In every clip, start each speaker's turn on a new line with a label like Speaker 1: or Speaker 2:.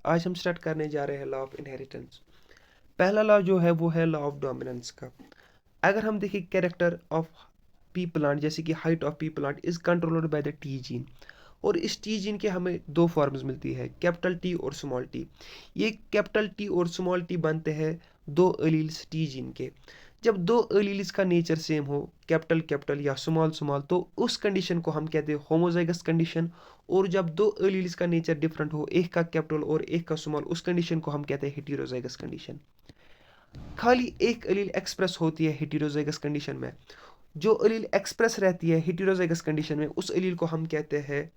Speaker 1: आज हम स्टार्ट करने जा रहे हैं लॉ ऑफ इनहेरिटेंस। पहला लॉ जो है वो है लॉ ऑफ डोमिनेंस का। अगर हम देखें कैरेक्टर ऑफ पी प्लांट, जैसे कि height of P plant is controlled by the T gene, और इस टी जीन के हमें दो फॉर्म्स मिलती है, कैपिटल टी और स्मॉल टी। ये कैपिटल टी और स्मॉल टी बनते हैं दो एलील्स टी जीन के। जब दो एलील्स का नेचर सेम हो, कैपिटल कैपिटल या स्मॉल स्मॉल, तो उस कंडीशन को हम कहते हैं होमोजाइगस कंडीशन। और जब दो एलील्स का नेचर डिफरेंट हो, एक का कैपिटल और एक का स्मॉल, उस कंडीशन को हम कहते हैं हेटेरोजाइगस कंडीशन। खाली एक एलील एक्सप्रेस होती है हेटेरोजाइगस कंडीशन में। जो एलील एक्सप्रेस रहती है हेटेरोजाइगस कंडीशन में, उस एलील को हम कहते हैं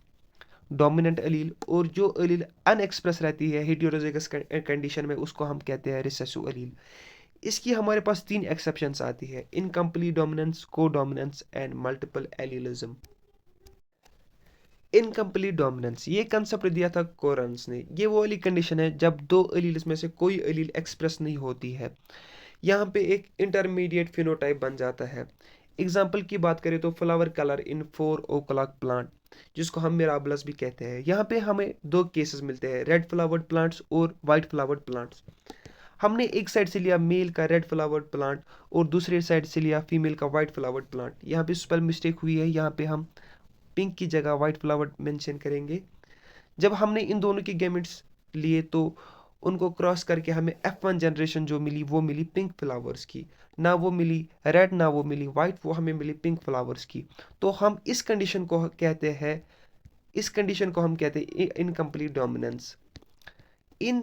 Speaker 1: डोमिनेंट एलील, और जो एलील अनएक्सप्रेस रहती है हेटेरोजाइगस कंडीशन में, उसको हम कहते हैं रिसेसिव एलील। इसकी हमारे पास तीन एक्सेप्शंस आती है: इनकम्प्लीट डोमिनेंस, को dominance and multiple एलीलिज्म। Incomplete dominance ये कंसेप्ट दिया था कोरन्स ने। ये वो वाली कंडीशन है जब दो एलील्स में से कोई एलील एक्सप्रेस नहीं होती है। यहाँ पे एक इंटरमीडिएट फिनोटाइप बन जाता है। एग्जाम्पल की बात करें तो फ्लावर कलर इन 4 ओक्लॉक प्लांट, जिसको हम मिराबलस भी कहते हैं। यहाँ पे हमें दो केसेस मिलते हैं, रेड फ्लावर्ड प्लांट्स और वाइट फ्लावर्ड प्लांट्स। हमने एक साइड से लिया मेल का रेड फ्लावर्ड प्लांट और दूसरे साइड से लिया फीमेल का वाइट फ्लावर्ड प्लांट। यहाँ पे स्पेल मिस्टेक हुई है, यहाँ पे हम पिंक की जगह वाइट फ्लावर्ड मेंशन करेंगे। जब हमने इन दोनों के गैमेट्स लिए तो उनको क्रॉस करके हमें F1 जनरेशन जो मिली वो मिली पिंक फ्लावर्स की, ना वो मिली रेड ना वो मिली वाइट, वो हमें मिली पिंक फ्लावर्स की। तो हम इस कंडीशन को कहते हैं इनकम्प्लीट डोमिनेंस। इन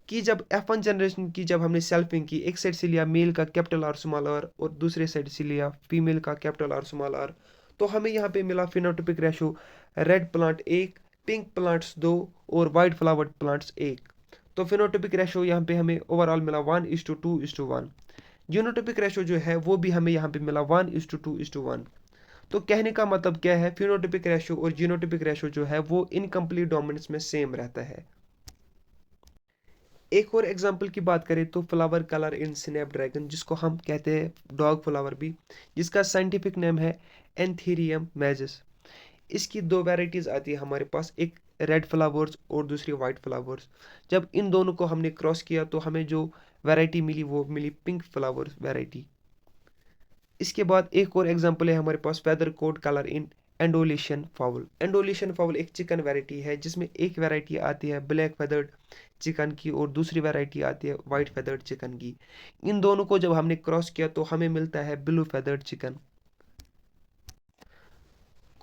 Speaker 1: की जब F1 जनरेशन की जब हमने सेल्फिंग की, एक साइड से लिया मेल का कैपिटल आर स्मॉल आर और दूसरे साइड से लिया फीमेल का कैपिटल आर स्मॉल आर, तो हमें यहाँ पे मिला phenotypic ratio red plant 1, pink plants 2 और वाइट फ्लावर्ड प्लांट्स 1। तो फिनोटाइपिक रेशो यहाँ पे हमें ओवरऑल मिला 1:2:1। जीनोटाइपिक रेशो जो है वो भी हमें यहाँ पे मिला 1:2:1। तो कहने का मतलब क्या है, फिनोटाइपिक रेशो और जीनोटाइपिक रेशो जो है वो इनकम्प्लीट डोमिनेंस में सेम रहता है। एक और एग्जांपल की बात करें तो फ्लावर कलर इन स्नैपड्रैगन, जिसको हम कहते हैं डॉग फ्लावर भी, जिसका साइंटिफिक नेम है एंथीरियम मैजिस। इसकी दो वैरायटीज आती है हमारे पास, एक रेड फ्लावर्स और दूसरी वाइट फ्लावर्स। जब इन दोनों को हमने क्रॉस किया तो हमें जो वैरायटी मिली वो मिली पिंक फ्लावर्स वैरायटी। इसके बाद एक और एग्जांपल है हमारे पास feather coat colour in Andalusian fowl. Andalusian fowl एक चिकन वैरायटी है, जिसमें एक वैरायटी आती है ब्लैक फेदर्ड चिकन की और दूसरी वैरायटी आती है वाइट फेदर्ड चिकन की। इन दोनों को जब हमने क्रॉस किया तो हमें मिलता है ब्लू फेदर्ड चिकन।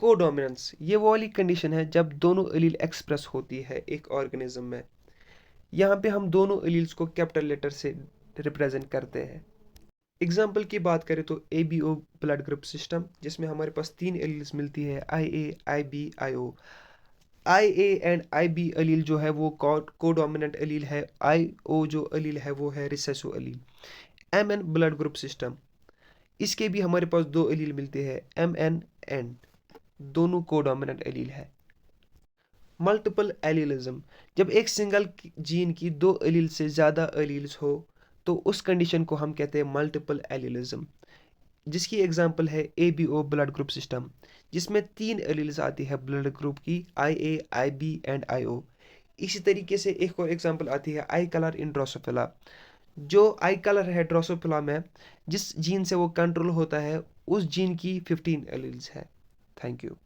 Speaker 1: कोडोमिनेंस ये वो वाली कंडीशन है जब दोनों एलील एक्सप्रेस होती है एक ऑर्गेनिज्म में। यहाँ पे हम दोनों एलील्स को कैपिटल लेटर से रिप्रेजेंट करते हैं। एग्जाम्पल की बात करें तो ABO ब्लड ग्रुप सिस्टम, जिसमें हमारे पास तीन एलील्स मिलती है, IA, IB, IO। IA and IB allele जो है वो कोडोमिनेंट एलील है, IO जो एलील है वो है recessive allele. MN blood group system, इसके भी हमारे पास दो एलील मिलते हैं, MN एंड दोनों कोडोमिनेंट एलील है। मल्टीपल एलीलिज्म, जब एक सिंगल जीन की दो एलील से ज़्यादा एलील्स हो तो उस कंडीशन को हम कहते हैं मल्टीपल एलीलिज्म, जिसकी एग्जांपल है ABO ब्लड ग्रुप सिस्टम, जिसमें तीन एलील्स आती है ब्लड ग्रुप की, IA, IB एंड IO। इसी तरीके से एक और एग्जांपल आती है आई कलर इन ड्रोसोफिला। जो आई कलर है ड्रोसोफिला में, जिस जीन से वो कंट्रोल होता है, उस जीन की 15 एलील्स है। Thank you.